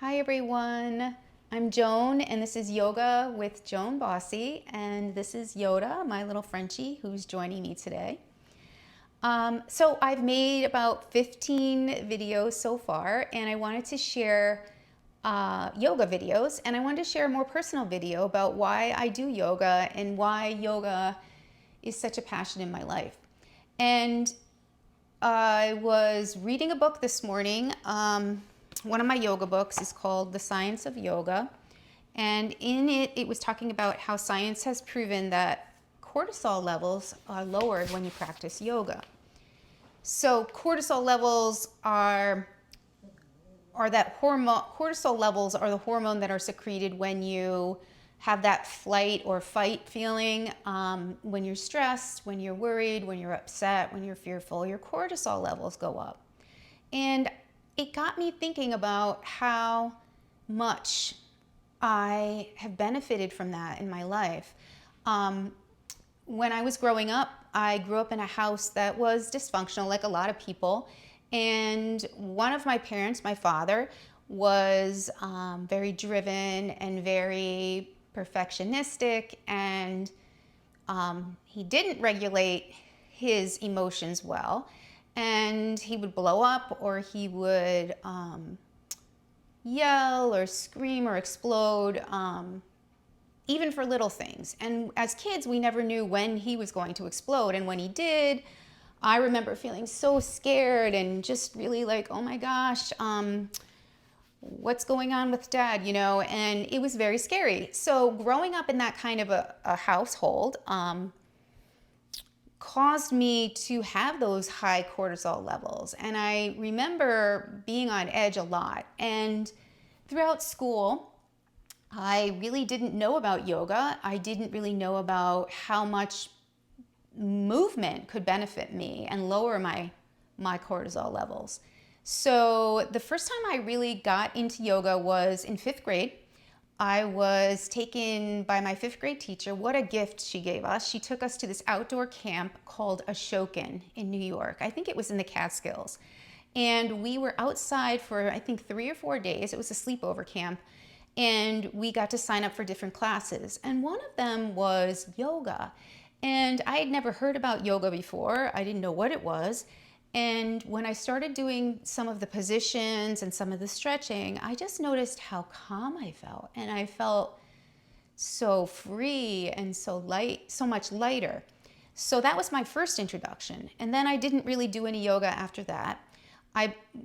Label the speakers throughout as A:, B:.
A: Hi everyone, I'm Joan and this is Yoga with Joan Bossy, and this is Yoda, my little Frenchie, who's joining me today. So I've made about 15 videos so far, and I wanted to share yoga videos, and I wanted to share a more personal video about why I do yoga and why yoga is such a passion in my life. And I was reading a book this morning. One of my yoga books is called The Science of Yoga. And in it, it was talking about how science has proven that cortisol levels are lowered when you practice yoga. So cortisol levels are that hormone. Cortisol levels are the hormone that are secreted when you have that flight or fight feeling, when you're stressed, when you're worried, when you're upset, when you're fearful, your cortisol levels go up. And it got me thinking about how much I have benefited from that in my life. When I was growing up, I grew up in a house that was dysfunctional, like a lot of people. And one of my parents, my father, was very driven and very perfectionistic, and he didn't regulate his emotions well, and he would blow up, or he would yell or scream or explode, even for little things. And as kids, we never knew when he was going to explode, and when he did, I remember feeling so scared and just really like, oh my gosh, what's going on with dad, and it was very scary. So growing up in that kind of a household caused me to have those high cortisol levels. And I remember being on edge a lot. And throughout school, I really didn't know about yoga. I didn't really know about how much movement could benefit me and lower my cortisol levels. So the first time I really got into yoga was in 5th grade. I was taken by my 5th grade teacher. What a gift she gave us. She took us to this outdoor camp called Ashokan in New York. I think it was in the Catskills. And we were outside for, I think, 3 or 4 days. It was a sleepover camp. And we got to sign up for different classes. And one of them was yoga. And I had never heard about yoga before. I didn't know what it was. And when I started doing some of the positions and some of the stretching, I just noticed how calm I felt. And I felt so free and so light, so much lighter. So that was my first introduction. And then I didn't really do any yoga after that.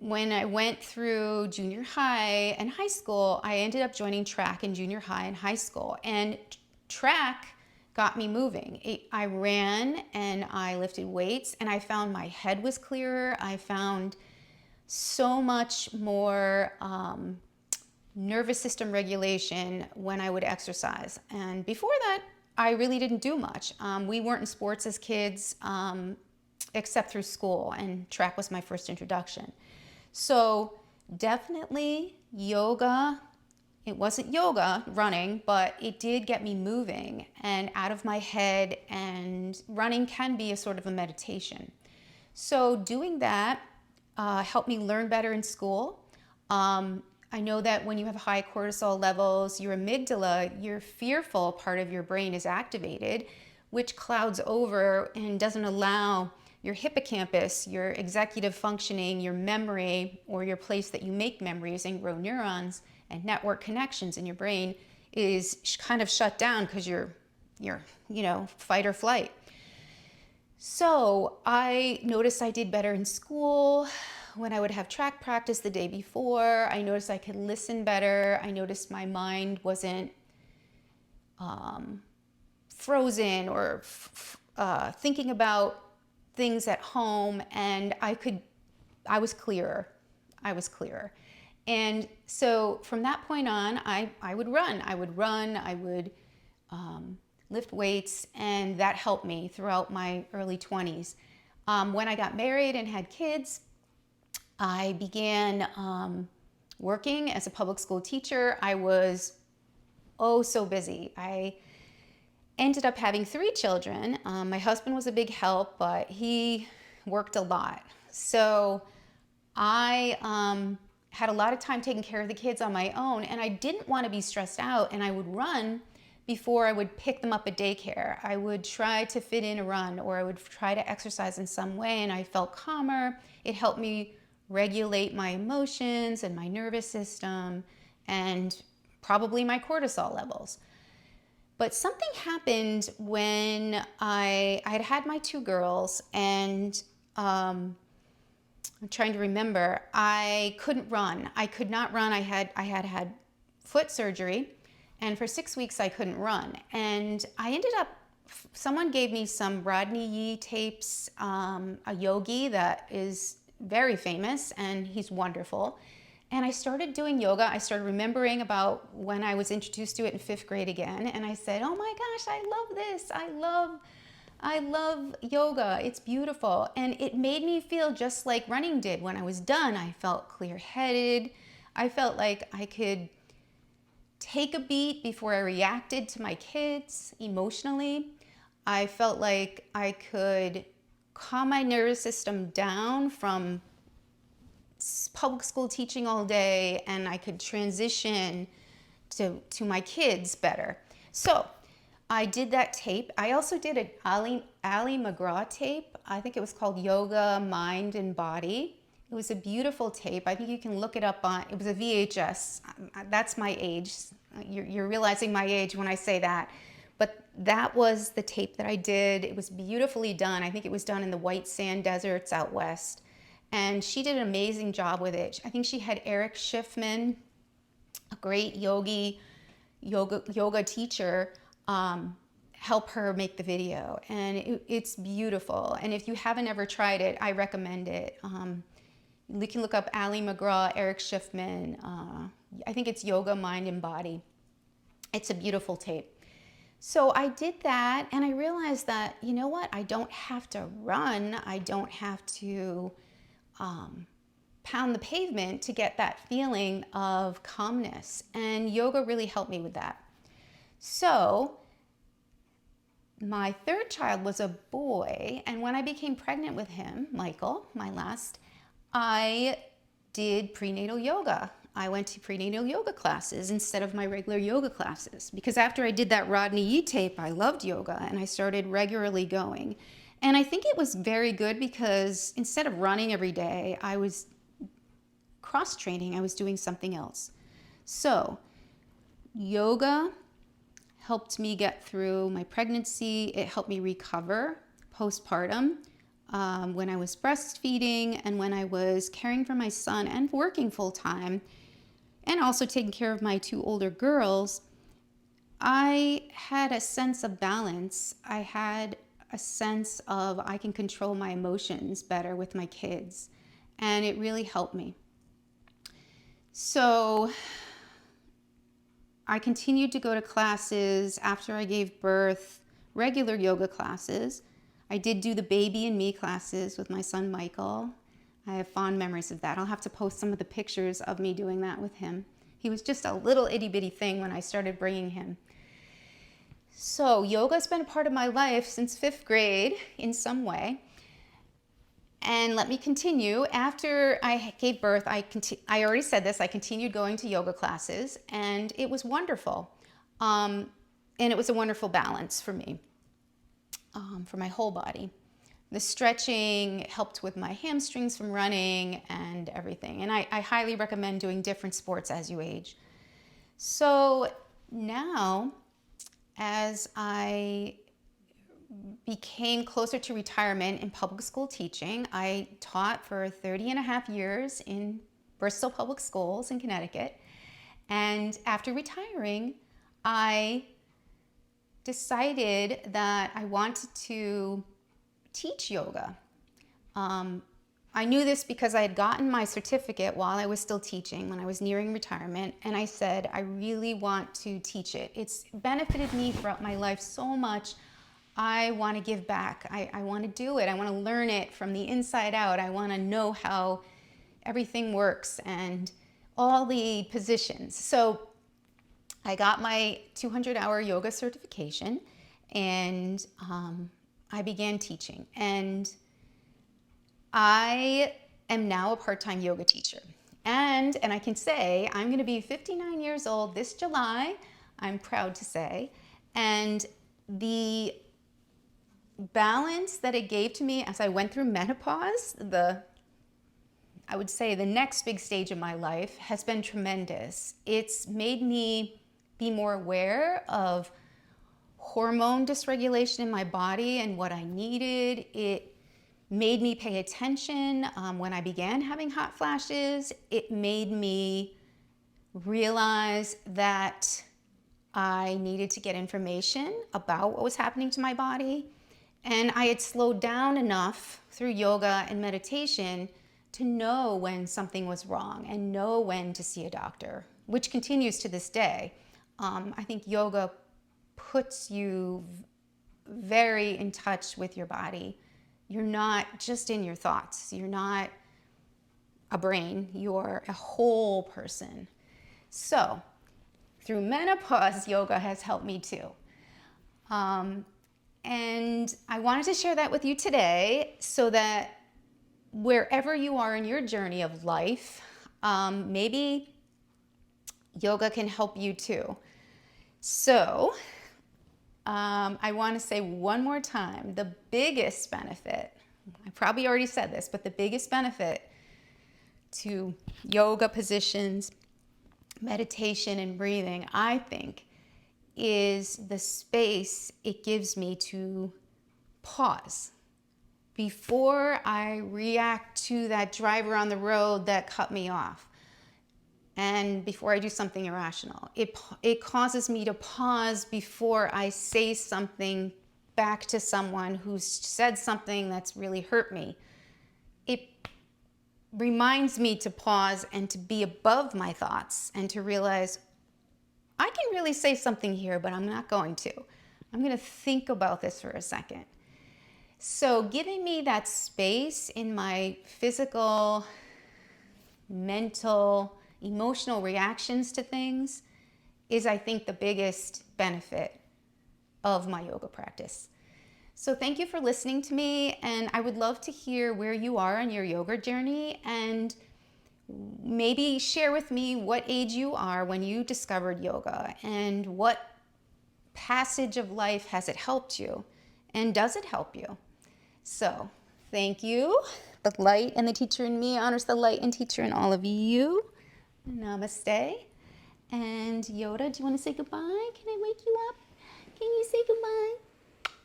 A: When I went through junior high and high school, I ended up joining track in junior high and high school. And track got me moving. I ran and I lifted weights, and I found my head was clearer. I found so much more nervous system regulation when I would exercise. And before that, I really didn't do much. We weren't in sports as kids, except through school, and track was my first introduction. So definitely yoga. It wasn't yoga, running, but it did get me moving and out of my head, and running can be a sort of a meditation. So doing that helped me learn better in school. I know that when you have high cortisol levels, your amygdala, your fearful part of your brain, is activated, which clouds over and doesn't allow your hippocampus, your executive functioning, your memory, or your place that you make memories and grow neurons and network connections in your brain, is kind of shut down because you're fight or flight. So I noticed I did better in school. When I would have track practice the day before, I noticed I could listen better. I noticed my mind wasn't frozen or thinking about things at home, and I was clearer. And so from that point on, I would run. I would lift weights, and that helped me throughout my early 20s. When I got married and had kids, I began working as a public school teacher. I was so busy. I ended up having 3 children. My husband was a big help, but he worked a lot. So I had a lot of time taking care of the kids on my own, and I didn't want to be stressed out, and I would run before I would pick them up at daycare. I would try to fit in a run, or I would try to exercise in some way, and I felt calmer. It helped me regulate my emotions and my nervous system and probably my cortisol levels. But something happened when I had had my two girls, and I'm trying to remember. I couldn't run. I could not run. I had foot surgery, and for 6 weeks I couldn't run. And I ended up, someone gave me some Rodney Yee tapes, a yogi that is very famous, and he's wonderful. And I started doing yoga. I started remembering about when I was introduced to it in 5th grade again. And I said, oh my gosh, I love this. I love yoga. It's beautiful. And it made me feel just like running did. When I was done, I felt clear-headed. I felt like I could take a beat before I reacted to my kids emotionally. I felt like I could calm my nervous system down from public school teaching all day, and I could transition to my kids better. So I did that tape. I also did an Ali McGraw tape. I think it was called Yoga, Mind and Body. It was a beautiful tape. I think you can look it up on, it was a VHS. That's my age. You're realizing my age when I say that. But that was the tape that I did. It was beautifully done. I think it was done in the white sand deserts out west. And she did an amazing job with it. I think she had Eric Schiffman, a great yoga teacher, help her make the video. And it's beautiful. And if you haven't ever tried it, I recommend it. You can look up Ali McGraw, Eric Schiffman. I think it's Yoga, Mind and Body. It's a beautiful tape. So I did that, and I realized that, you know what? I don't have to run. I don't have to pound the pavement to get that feeling of calmness. And yoga really helped me with that. So my third child was a boy, and when I became pregnant with him, Michael, my last, I did prenatal yoga. I went to prenatal yoga classes instead of my regular yoga classes, because after I did that Rodney Yee tape, I loved yoga, and I started regularly going. And I think it was very good because instead of running every day, I was cross-training. I was doing something else. So yoga helped me get through my pregnancy. It helped me recover postpartum when I was breastfeeding and when I was caring for my son and working full-time and also taking care of my two older girls. I had a sense of balance. I had a sense of I can control my emotions better with my kids, and it really helped me. So I continued to go to classes after I gave birth, regular yoga classes. I did do the baby and me classes with my son Michael. I have fond memories of that. I'll have to post some of the pictures of me doing that with him. He was just a little itty bitty thing when I started bringing him. So yoga's been a part of my life since 5th grade in some way. And let me continue. After I gave birth, I already said this, I continued going to yoga classes, and it was wonderful. And it was a wonderful balance for me, for my whole body. The stretching helped with my hamstrings from running and everything. And I highly recommend doing different sports as you age. So now, as I became closer to retirement in public school teaching, I taught for 30.5 years in Bristol Public Schools in Connecticut. And after retiring, I decided that I wanted to teach yoga. I knew this because I had gotten my certificate while I was still teaching when I was nearing retirement, and I said, I really want to teach it. It's benefited me throughout my life so much. I want to give back. I want to do it. I want to learn it from the inside out. I want to know how everything works and all the positions. So I got my 200-hour yoga certification, and I began teaching. And I am now a part-time yoga teacher. And I can say I'm going to be 59 years old this July. I'm proud to say. And the balance that it gave to me as I went through menopause, I would say the next big stage of my life, has been tremendous. It's made me be more aware of hormone dysregulation in my body and what I needed. It made me pay attention when I began having hot flashes. It made me realize that I needed to get information about what was happening to my body. And I had slowed down enough through yoga and meditation to know when something was wrong and know when to see a doctor, which continues to this day. I think yoga puts you very in touch with your body. You're not just in your thoughts. You're not a brain. You're a whole person. So through menopause, yoga has helped me too. And I wanted to share that with you today so that wherever you are in your journey of life, maybe yoga can help you too. So I want to say one more time, the biggest benefit, I probably already said this, but the biggest benefit to yoga positions, meditation, and breathing, I think, is the space it gives me to pause before I react to that driver on the road that cut me off, and before I do something irrational. It causes me to pause before I say something back to someone who's said something that's really hurt me. It reminds me to pause and to be above my thoughts and to realize I can really say something here, but I'm not going to. I'm going to think about this for a second. So giving me that space in my physical, mental, emotional reactions to things is, I think, the biggest benefit of my yoga practice. So thank you for listening to me, and I would love to hear where you are on your yoga journey, and maybe share with me what age you are when you discovered yoga and what passage of life has it helped you, and does it help you? So thank you. The light and the teacher in me honors the light and teacher in all of you. Namaste. And Yoda, do you want to say goodbye? Can I wake you up? Can you say goodbye?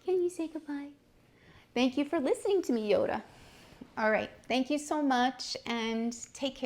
A: Can you say goodbye? Thank you for listening to me, Yoda. All right. Thank you so much, and take care.